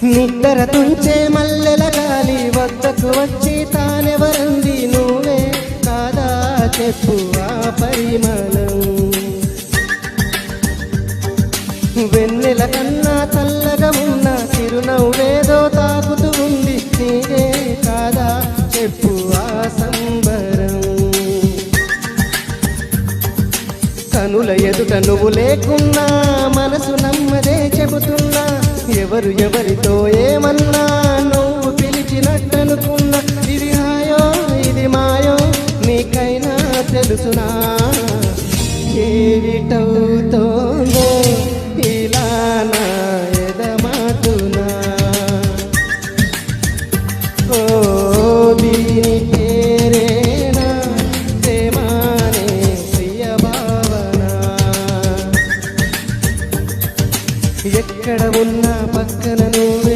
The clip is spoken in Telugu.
నిద్ర తుంచే మల్లెల గాలి వద్దకు వచ్చి తానెవరంది నువ్వే కాదా చెప్పు ఆ పరిమళం వెన్నెల కన్నా చల్లగా ఉన్న చిరునవ్వేదో తాకుతూ ఉంది నీదే కాదా చెప్పు ఆ సంబరం కనుల ఎదుట నువ్వు లేకున్నా మనసు నమ్మదే చెబుతున్నా ఎవరు ఎవరితో ఏమన్నా నువ్వు పిలిచినట్టనుకున్నా ఇది హాయో ఇది మాయో నీకైనా తెలుసునా ఏమిటవుతోందో ఇలా నా ఎదమాటునా ఓ దీని పేరేనా ప్రేమానే ప్రియ భావన ఎక్కడ ఉన్నా పక్కన నువ్వు